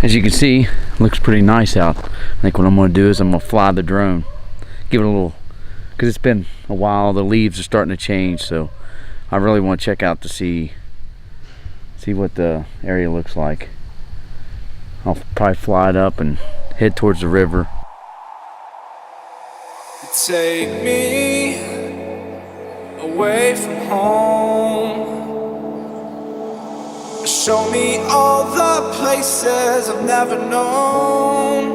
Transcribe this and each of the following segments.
As you can see, it looks pretty nice out. I think what I'm going to do is I'm going to fly the drone, give it a little, because it's been a while, the leaves are starting to change, so I really want to check out to see what the area looks like. I'll probably fly it up and head towards the river. Take me away from home. Show me all the places I've never known.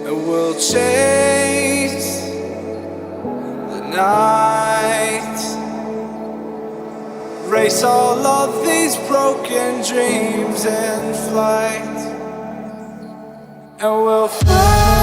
And we'll chase the night, race all of these broken dreams in flight. And we'll fly